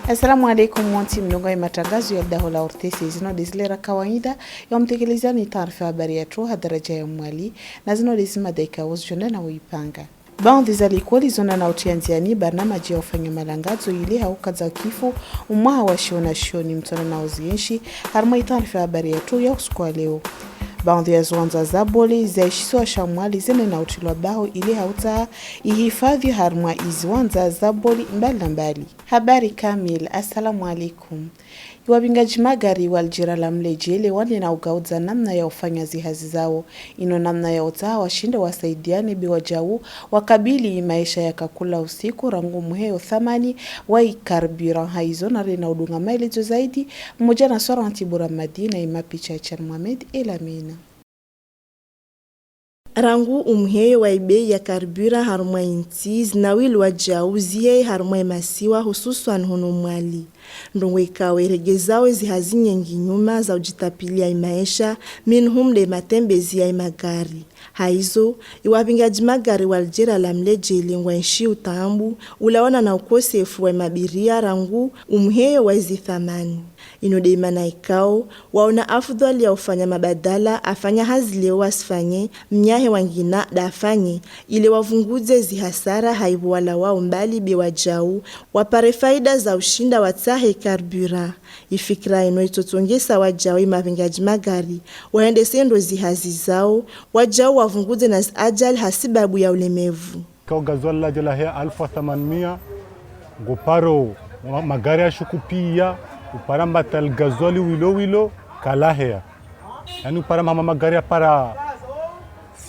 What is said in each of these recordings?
Assalamu alaikum wanti mnongo ya matangazo ya Dahola Ortesi zino dizilera kawaida ya mtekeleza ni taarifa habari yetu hadaraja ya mwali na zino dizima daika wazijona na uipanga. Baadhi za likweli zona na utianziani barnamaji ya ufanya malangazo ili haukaza kifo umaha wa shiona shioni mtona na uzienshi harma taarifa habari yetu ya usiku leo. Baadhi ya zuanza za boli zaishiwa shamwali zene na utilwa bao ili hauta ihifadhi harma izuanza za boli mbali. Habari kamil, assalamu alaikum. Iwabingaji magari waljira la mlejele wani na ugauza namna ya ufanya zihazi zao. Ino namna ya utaha washinde wasaidiane biwa jau wakabili maisha ya kakula usiku rangu muheo thamani wa ikarbira haizo na rena udunga maelezo zaidi mmoja na swara antibura madina imapicha ya Chan Mohamed Elamina. Rangu umheyo wa ibei ya karbura harumwa intiz na wilu wa jauziye harumwa masiwa hususan hono mwali. Ndongo ikawe regezawe zihazi nyengi nyuma za ujitapilia imaesha minhumle matembezi ya imagari. Haizo, iwabingaji magari waljera la mlejele ngwanshi utambu ulawana na ukosefu wa mabiria rangu umheyo wa izi thamani. Inodema na ikao, waona afudhali ya ufanya mabadala, afanya hazileo asifanye, mnyahe wangina da afanye, ile wavunguze zihasara haibu wala wao mbali bewa jau, wapare faida za ushinda watahe karbura. Ifikra ino itotongesa wajao imavingaji magari, waende sendo zihazi zao, wajao wavunguze na ajali hasibabu ya ulemevu. Kwa gazola jela hea 1800, ngoparo magari ya shukupia, uparamba tal gazoli wilo kalahea. Yani uparamba magari ya para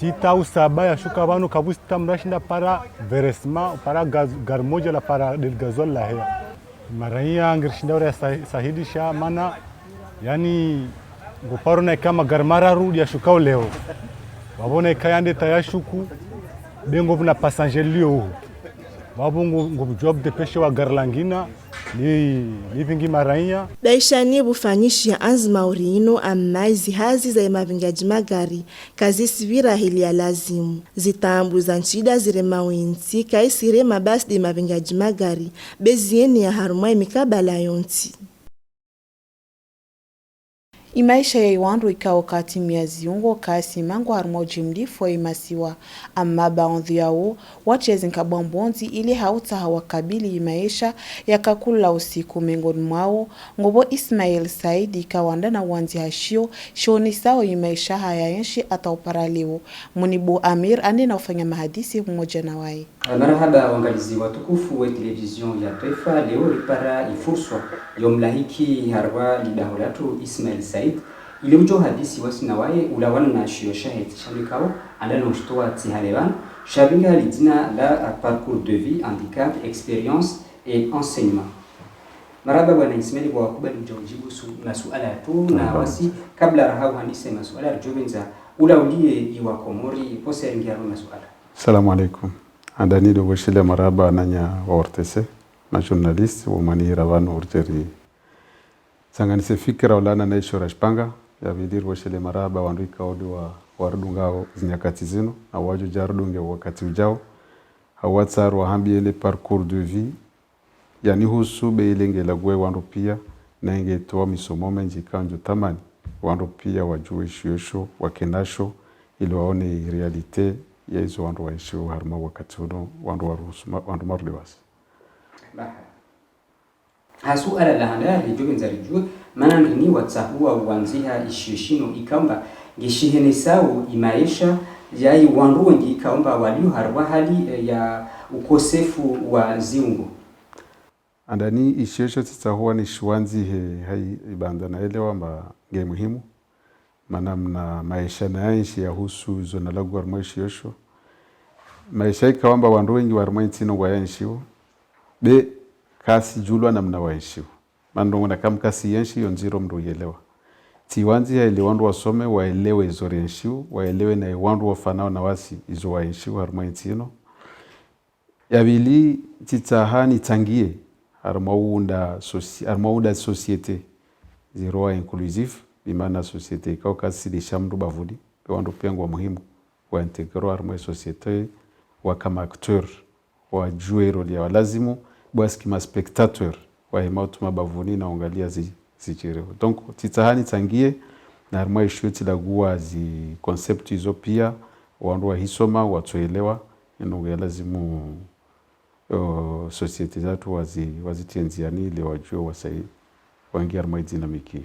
6 au 7 ya shuka wanu kabusita mrashinda para veresma, upara garmoja la para del gazoli lahea. Maraiya angirshinda ura sahidisha mana, yani ngoparo na ikama garmara rudi ya shuka leo. Wabona ikayande tayashuku, bengo vuna pasangelio. Wabungu job de peshe wa garlangina, ni vingi maraiya. Daishani bufanyishi ya anzima urino amaizi hazi za imavingaji magari, kazi sivira hili ya lazimu. Zitambu za nchida zire mawinti, kaisire mabasi de imavingaji magari, bezieni ya harumwa imikabala yonti. Imaisha ya iwandu ikawa kati miaziungo kasi mangu harma ujimlifu wa imasiwa amma baadhi yao wachezi nkabambonzi ili hauta hawakabili imaisha ya kakula usiku mengoni mwao ngobo Ismail Said ikawanda na wanzi hashio shoni sao imaisha hayayenshi ata uparaliwo Munibu Amir ande na ufanya mahadisi mmoja na wai. Marahaba wangalizi watukufu wa televizion ya taifa leo ripara ifurswa yomlahiki harwa lidahulatu Ismail Said ile ujo hadisi wasina wae ulawana na shio shahid shamikao andana ushtoa tihalevan shabinga lidina la parcours de vie, handicap, expérience et enseignement. Marahaba bwana Ismail kwa kubali ujibu masuala tu na wasi kabla rahau handisi masuala rujubenza ulaulie iwa komori pose ringiaro masuala. Assalamu alaikum. Andani do washile maraba nanya wa ortese na journalist wa mani ravano urteri sangani se fikira ulana na ishora shpanga ya vidir washile maraba wanduika odi wa warudungao zinyakati zino na waju jarudunge wakati ujao hawatsar wa hambi ile parcours de vie yani husu be ilenge lagwe wandu pia na inge toa misomo menji kanjo tamani wandu pia wajue shiosho wakenasho ili waone realite ya hizo wandu waishiwa harma wakati uno wandu waruhusu wandu marliwasi. Hasu ala lahanda rijugenza rijue mana ni watsahuwa wanziha ishishino ikamba gishihene sawo imaisha yai wandu wengi ikamba waliu harwa hali ya ukosefu wa ziungo. Andani ishisho tsahuwa ni shwanzi hai ibanda na elewa mba nge muhimu. Mana mna maisha na yanshi ya husu zona lagu warma ishisho. Maisha ikawamba wandu wengi warma intino wa yanshiwo. Be kasi julwa na mna waishiwo. Mandongo na kam kasi yanshi yonziro mdo yelewa. Tiwanzi ya ile wandu wasome waelewe izori yanshiwo. Waelewe na wandu wafanao na wasi izo waishiwo warma intino. Yabili titahani tangie. Harmaunda societe. Zero inclusive. Bimana societe ikao kasi di shamdu bavudi. Wandu pengu wa muhimu. Wa integro harma societe. Wa kama acteur. Wa jue roli ya walazimu. Bwaski ma spectateur wahema utuma bavuni na ungalia zichire donc titahani tangie na harma ishu tilagua zi concept hizo pia wandu wahisoma watuelewa ndio lazimu society zatu wazitienziani ile wajue wasai wangia harma dinamiki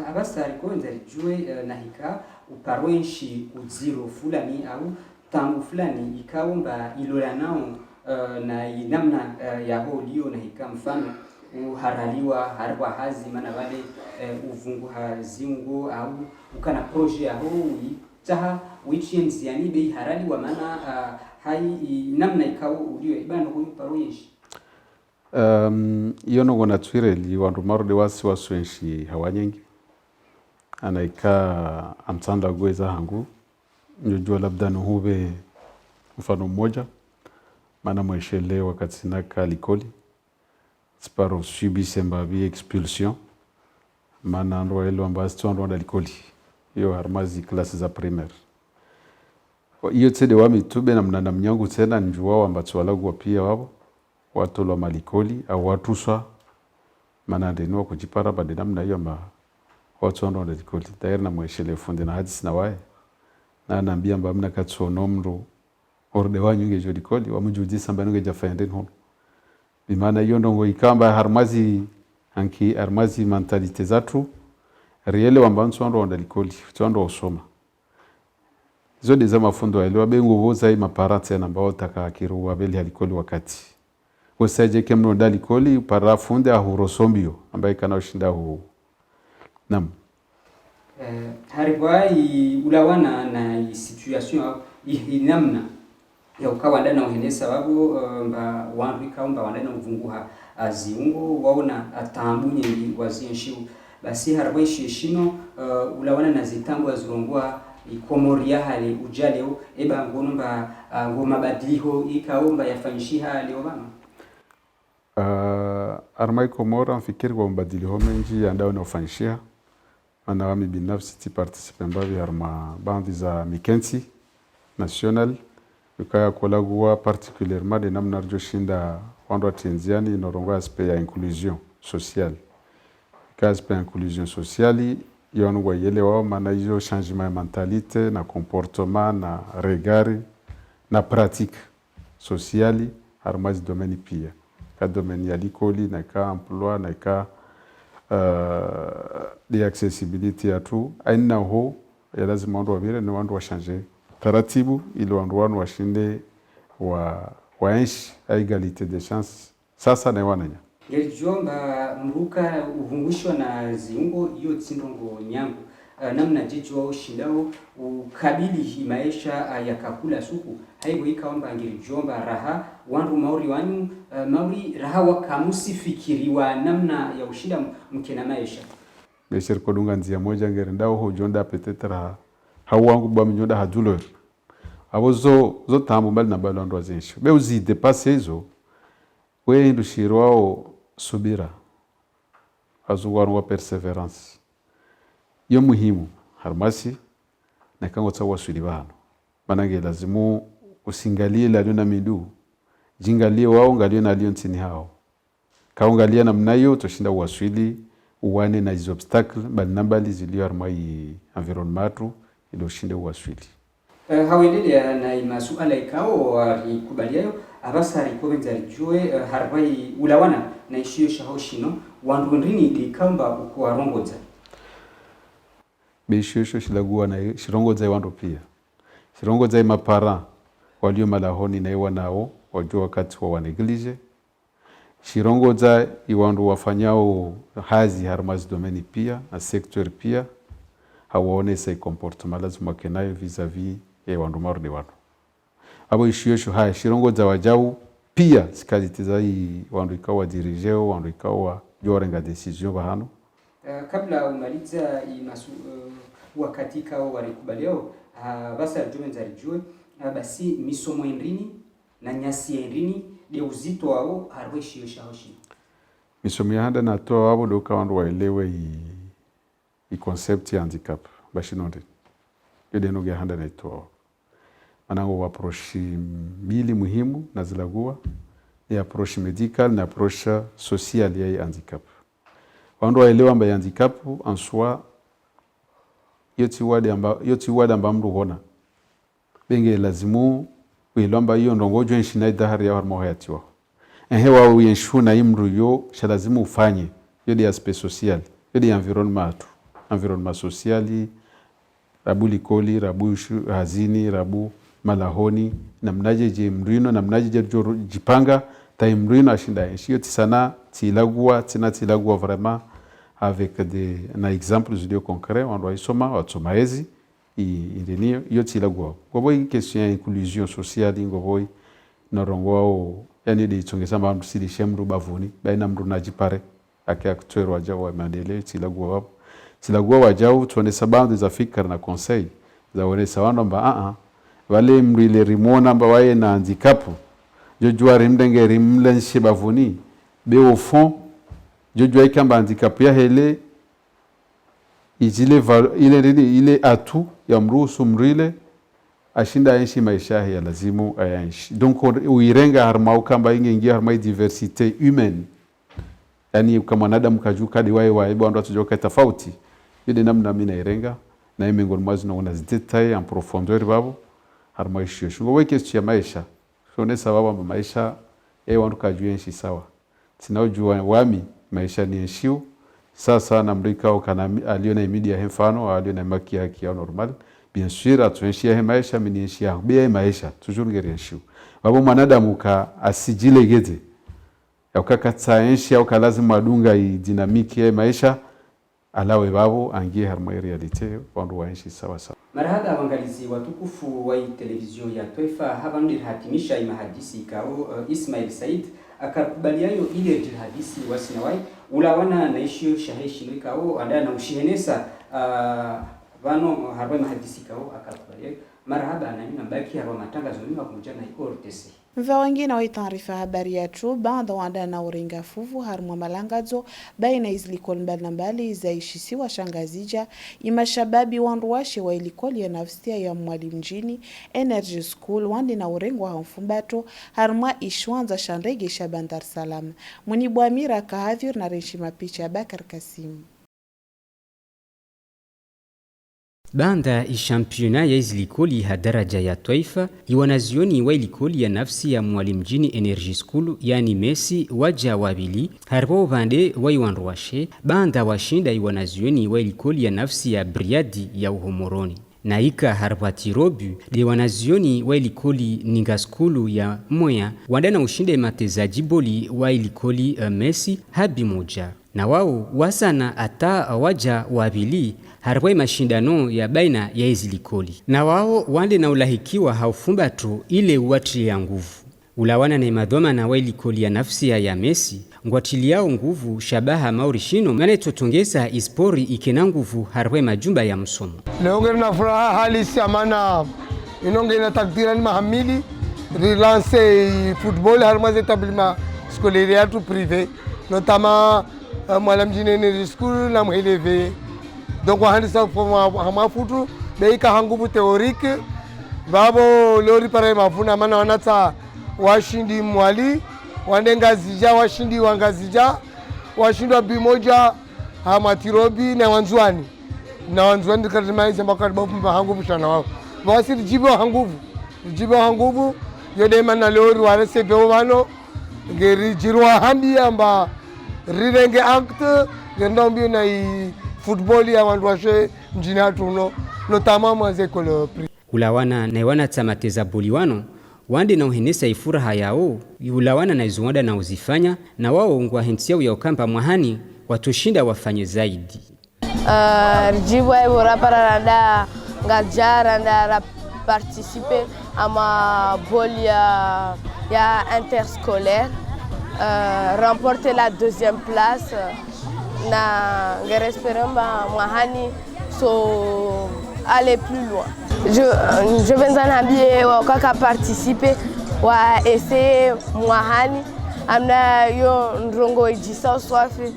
abasa alikonza jue na hika uparwenshi uziro fulani au tangu fulani ikaomba ilora nao na namna ya holio na hika mfano uharaliwa harwa hazi mana wale uvungu hazingo au ukana proje ya hoi taha wichienzi yani bei haraliwa mana hai namna ikawo ulio ibano huyu parwenshi iyo no naturally wandu marode wasi waswenshi hawanyengi anaika amtanda gweza hangu njojua labda nuhube mfano mmoja maana mweshele wakati naka likoli sparo subise mbabi expulsion maana ndo elo ambazi tuando anda likoli iyo harmazi klasi za primaire iyo tsede wami tube na mnanda mnyangu tena njuwa wambatu walagwa pia wabo watu lo malikoli au watuswa maana ndenua kujipara bade namna hiyo mba watu ando anda likoli tayari na mweshele funde na hadisi na wae na naambia mba mna katsono mru orde wanyu ngejo likoli wamujuji samba nge jafende hono bimana hiyo ndongo ikamba harmazi anki harmazi mentalite zatu riele wambantu ando anda likoli tuando osoma zo deza mafundo elewa bengo voza ima parate na mbao takakiru wabeli halikoli wakati wasaje kemno dalikoli para funde ahurosombio ambaye kana ushinda hu nam haribwai ulawana na situation namna ya ukawa ndana uhene sababu mba wandu ikaomba wandana uvunguha aziungo waona atambu nyingi wazienshiu basi haribwai shishino ulawana na zitambu azurongwa ikomoria hali ujaleo eba ngono mba ngoma badiliho ikaomba yafanyishiha leo bana armai komora mfikiri kwa mbadiliho menji andao na ufanyishiha ana wami binafsi ti participe mbavi harma bandi za Mikensi national ukaya kolagua particulièrement de namna arjo shinda wandu atienziani inorongo aspect ya inclusion sociale ka aspect ya inclusion sociale yonu wa yele wao maana hiyo changement ya mentalite na comportement na regard na pratique sociale harmazi domaine pia ka domaine ya likoli na ka emploi na ka de accessibility ya tu aina ho ya lazima wandu wabire ni wandu washange taratibu ili wandu wanu washinde waenshi a egalite de chance sasa na wananya yelijomba mruka uvungushwa na ziungo iyo tsindongo nyangu namna jicho au shindao ukabili hi maisha ya kakula suku haigo ikaomba ngirijomba raha wandu mauri wanyu mauri raha wakamusi fikiriwa namna ya ushinda mkena maisha besher kodunga nzia moja ngerendao ho jonda petetra hawangu ba mjonda hadulor abo zo tambu mbali na bali ndo azinsho be uzi depasser hizo we ndushirwao subira azuwaru perseverance yo muhimu harmasi na kango tsawa sulibano manage lazimu usingalie la na midu jingalie wao ngalie na lion tini hao kaungalia namna hiyo toshinda waswili uwane na hizo obstacle bali nambali zilio harmai environmentu ilo shinde waswili hawelele na masuala ikao walikubaliayo abasa rikobenza rijue harbai ulawana na ishio shahoshino wandu ndrini dikamba ukuwarongoza bishisho shilagua na shirongoza wandu pia shirongoza mapara walio malahoni na wanao wajua wakati wa waneglige shirongoza iwandu wafanyao hazi harmazi domeni pia na sector pia hawaone sai comportement lazima kenayo vis-a-vis ya wandu marde watu abo ishiyosho haya shirongoza wajau pia sikalite za wandu ikawa dirigeo wandu ikawa jorenga decision bahano kabla umaliza wakati kao walikubaliao basa jumenza rijue basi misomo endrini na nyasi endrini de uzito wao harweshi yoshahoshi misomo ya handa na toa wabo doka wandu waelewe i concept ya handicap bashinonde yode no handa na toa manango waproshi mbili muhimu na zilagua ni approche médicale na approche sociale ya handicap. Wandu waelewa amba handicap en soi yoti wada amba mru hona benge lazimu kuilomba hiyo ndongojo nshina idahari ya harmo hayatiwa hewa uyenshuna imru yo shalazimu ufanye yodi aspect social yodi environnement sociali rabu likoli rabu hazini rabu malahoni namnaje je mrino namnaje je jipanga ta mrino ashinda enshi yoti sana tilagua vraiment avec na exemple de concret on doit isoma watsomaezi indeni yoti lagua gobo question ya inclusion sociale ngobo na rongwao yani de tsongesa mbandu sidi shemru bavuni baina mru najipare akatwero wajao wa maendeleo tilagua wajao tuone sababu za fikra na conseil za wale sawando mba wale mru ile rimona mba wae na handicap jojua rimdenge rimlenshi bavuni be au fond jojua ikamba handicap ya hele ile atu ya mruhusu mrile ashinda yenshi maisha ya lazimu ayanshi donc uirenga harma kamba ingia harma diversite humaine yani kama mwanadamu kajuka di wae bwana tujoka tofauti ile namna mimi nairenga na imengoni mwazi na una detail en profondeur babo harma ishio shungo weke ya maisha shone sababu maisha wandu kajuenshi sawa sinaojua wami maisha ni enshiu sasa na mrika ukana aliona media hemfano aliona maki yake ya normal bien sûr atuenshia maisha minienshia bia maisha toujours ngerienshiu babo mwanadamu ka asijilegeze yakakatsa enshi au lazima adunga i dynamique ya maisha alawe babo angie harma realite wandu waenshi sawa sawa. Marahaba wangalizi watukufu wa television ya Taifa habandir hatimisha imahadisi kao Ismail Said akakubaliayo ile jihadisi wasinawai ulawana naishio shaheshi nikao anda na ushihenesa vano harwa mahadisi kao akakubaliayo marahaba na nina baki harwa matangazo mima kumjana iko RTC. Mva wengine wa taarifa habari yetu baada wanda na urenga fuvu harmwa malangazo baina izlikol mbali za ishisiwa shangazija imashababi wanruwashe wa ilikoli ya nafsia ya mwalimu mjini Energy School wandi na urengo wa mfumbato harmwa ishwanza shandege shaban Dar es Salaam. Munibu Amira Kahadhir na Reshima Picha Bakar Kasim. Banda ishampiona ya izlikoli ya daraja ya Taifa iwanazioni wa ilikoli ya nafsi ya mwalimu mjini Energy School yani Messi waja wabili harbo bande wa iwanruwashe banda washinda iwanazioni wa ilikoli ya nafsi ya Briadi ya Uhomoroni naika harbati robu de wanazioni wa ilikoli ninga skulu ya moya wandana ushinde matezaji boli wa ilikoli Messi habi moja na wao wasana ata waja wabili harwe mashindano ya baina ya izilikoli na wao wande na ulahikiwa haufumbatu ile uwatili ya nguvu ulawana na imadhoma na wailikoli ya nafsi ya Messi ngwatili yao nguvu shabaha maurishino mane totongeza ispori ikena nguvu harwe majumba ya msomo leongeri na furaha halisi amana inonge na takdira ni mahamili relance football harma etablissement scolaire ya tout privé notamment mwalimu mjini Energy School na mheleve donc wahandisa hamafutu beika hanguvu teorike babo lori para mafuna maana wanata washindi mwali wanengazija washindi wangazija washindwa bimoja hamatirobi na wanzwani katimaiza mpaka babu hanguvu sana wao basi jibo hanguvu yode mana lori warese bewano ngeri jirwa hambi amba rirenge acte ndombi na football ya wandwashe mjini hatuno notamment mwaze kolo pri ulawana na wana tamateza boliwano wande na uhenesa ifuraha yao ulawana na izuwanda na uzifanya na wao ngwa hentia ya ukamba mwahani watushinda wafanye zaidi Rjibwa ebora para randa ngajara randa participer ama bol ya interscolaire remporter la deuxième place na ngeresperamba mwahani so aller plus loin. Je vais nambie wakaka participer wa essayer mwahani amna yo ndrongo ejisa swafi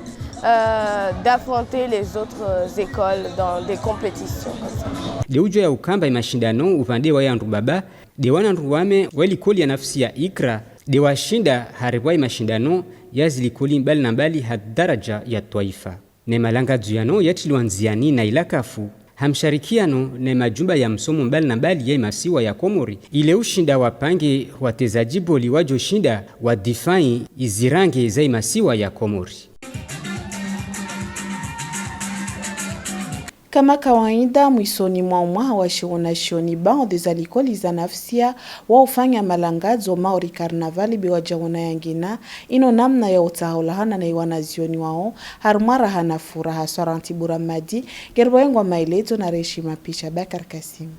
d'affronter les autres écoles dans des compétitions comme ça. Leujo ya ukamba mashindano upande wa yandu baba de wana nduwame walikoli ya nafsi ya ikra de washinda haribwai mashindano ya zilikoli mbali na mbali hadaraja ya taifa. Ne malangazo yano yatiliwanziani na ilakafu hamsharikiano na majumba ya msomo mbali na mbali ya masiwa ya Komori ile ushinda wapange watezaji boli wajo shinda wa difai izirange za masiwa ya Komori. Kama kawaida mwisoni mwa mwaha wa shionashoni baadhi za likoli za nafsia wa ufanya malangazo maori karnavali biwajaona yangina ino namna ya utahaulahana na iwanazioni wao harumara hana furaha Soranti Buramadi gerboengwa maelezo na Reshima Picha Bakar Kasim.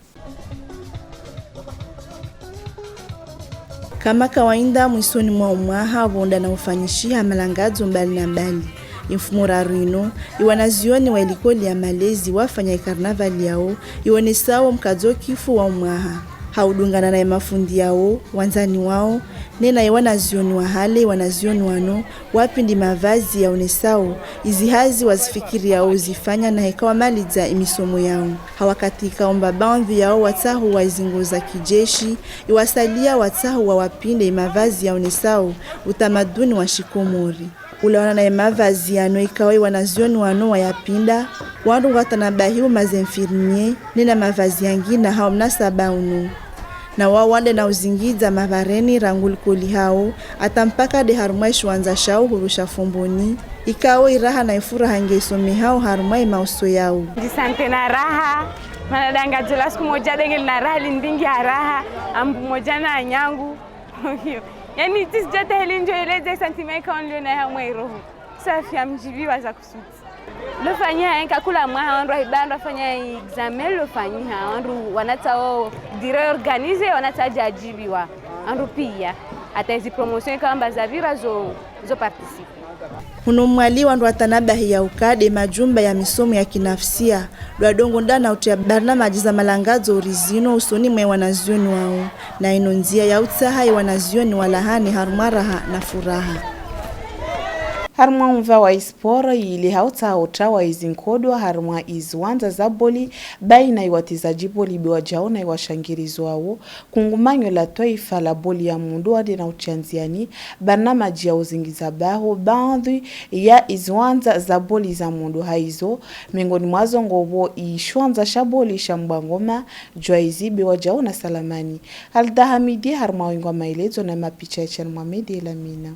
Kama kawaida mwisoni mwa mwaha wonda na ufanyishia malangazo mbali na mbali. Infumura rino, iwanazioni wa ilikoli ya malezi wafanya karnavali yao, iwanesao mkazo kifu wa mwaha. Haudungana na mafundi yao, wanzani wao, nena iwanazioni wa hale, iwanazioni wano, wapindi mavazi ya unesao, izihazi wazifikiri yao zifanya na hekawa maliza imisomo yao. Hawakatika omba baadhi yao watahu wa izingo za kijeshi, iwasalia watahu wa wapinde mavazi ya unesao, utamaduni wa Shikomori. Ulawana na mavazi yano ikawa wanazioni wano wayapinda wandu watanabahiwa mazemfirmie nina mavazi yangina hao mnasaba unu na wawande na uzingiza mavareni rangulikoli hao atampaka de harumaishi wanza shao hurusha fumboni ikawa iraha na ifura hangeisome hao harumai mauso yao jisante na raha manadanga jela siku moja dengel na raha lindingi ya raha ambu moja na nyangu yani tisijate helinjo eleze santimeka onlio na ya mwairohu safi ya mjibiwa za kusuti lofanya enka kula mwa wandu ibanda fanya examen lofanya wandu wanatao dire organize wanataja ajibiwa wandu pia hata hizi promotion kama za vira zo participe. Huno mwali wandu watanabahi ya ukade majumba ya misomo ya kinafsia dwadongo ndana utia barnamaji za malangazo orizino usoni mwe wanazioni wao na ino nzia ya utahai wanazioni walahani harumaraha na furaha. Harumwa mva wa ispora ili hauta utawa izinkodwa harumwa izwanza za boli baina iwatizaji boli biwajaona iwashangirizo wao kungumanyo la taifa la boli ya mundu wadi na uchanziani barnamaji ya uzingiza baho baadhi ya izwanza za boli za mundu haizo miongoni mwazo ngobo ishwanza shaboli shambangoma jwaizi biwajaona salamani. Halda Hamidi harumwa wingwa maelezo na mapicha ya Chen Mohamed Elamina.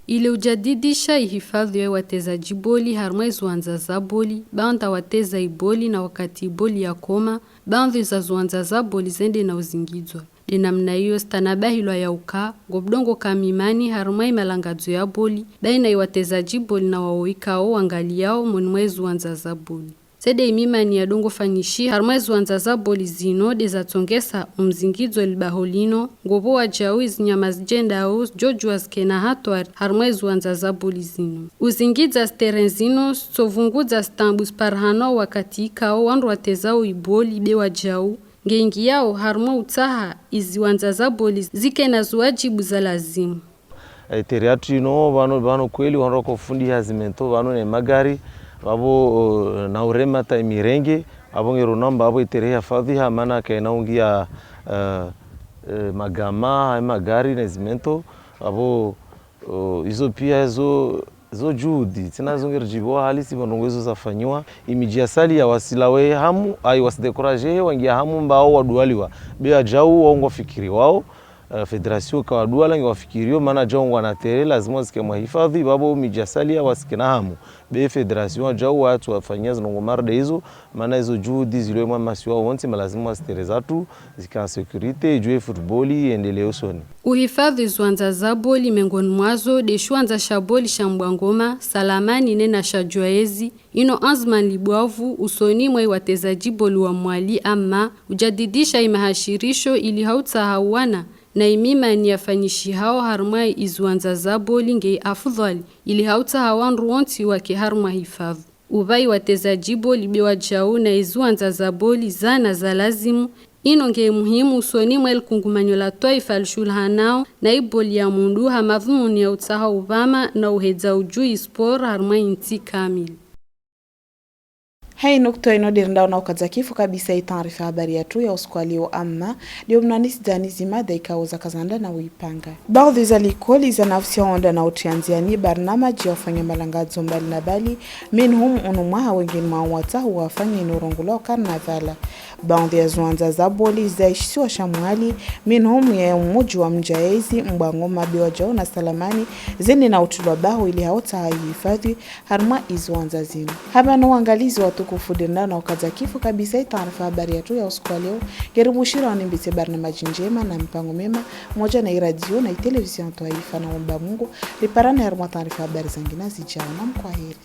Ile ujadidisha ihifadhi ya watezaji boli harmaizu wanza za boli, banda wateza iboli na wakati iboli ya koma, bandhi za zuanza za boli zende na uzingizwa. Dinamna hiyo stanabahilwa ya uka, gobdongo kamimani harumai malangazo ya boli, baina ya watezaji boli na waoikao wangaliao mwenmwezu wanza za boli. Sede imimani ya dongo fanyishi harmaizu wanza za boli zino deza tongesa umzingizo libaholino ngobo wa jawiz nyamazjenda au jojua skena hatwar harmaizu wanza za boli zino. Uzingiza sterenzino sovunguza stambus parhano wakati ikao wandu watezao iboli bewa jau ngengi yao harmo utaha izi wanza za boli zike na zuwajibu za lazimu. Teriatu ino wano kweli wanro kufundi hazimento wano ne magari wabo na urema ta mirenge abo ngero namba abo itereha fadhiha maana kaina ungia magama magari na zimento abo hizo pia zo juhudi tena zongera jiboa halisi bonongozo zafanywa imijia sali ya wasilawe hamu ai wasidekuraje wangia hamu mbao wadualiwa bia jau waongo fikiri wao federation kwa duala ngi wafikirio maana jongo anatere lazima zike mahifadhi babo mijasalia wasikina hamu be federation jau watu wafanyia zinongo marde hizo maana hizo juhudi zile mwa masiwa wonti lazima wasiterezatu zika security juu footballi endelee usoni uhifadhi zwanza za boli mengoni mwazo de shwanza shaboli shambwangoma salamani nena shajwaezi ino azman libwavu usoni mwe watezaji boli wa mwali ama ujadidisha imahashirisho ili hautahawana na imima ni yafanyishi hao harumai izwanza za boli ngei afudhali ili hauta hawanru wonti wake haruma hifadhi. Ubai watezaji boli biwa jau na izwanza za boli zana za lazimu ino ngei muhimu usoni mwa ilkungumanyo la taifa alshulhanao na iboli ya mundu hamadhumuni ya utaha ubama na uhedza ujui sport harumai inti kamili. Hai nukta inodirindao na ukazakifu kabisa taarifa habari yetu ya uskwalio amma ndio mnanisi dani zima daika za kazanda na uipanga. Baadhi za likoli za nafsi onda na utianziani barnamaji ya ufanya malangazo mbali na bali minhum unumaha wengine mawata huwafanya inurongula karnavala. Baadhi ya zuanza za boli za ishisiwa shamuali minhum ya umuji wa mjaezi mbangoma biwajao na salamani zini na utulwa bahu ili haota haifadhi harma izuanza zini. Haba na uangalizi watukufu dirindao na ukazakifu kabisa taarifa habari yetu ya usiku wa leo. Gerimushira wanimbite barnamaji njema na mpango mema moja na iradio na televisheni Taifa na omba Mungu riparana harma taarifa habari zingine zijao na mkwaheri.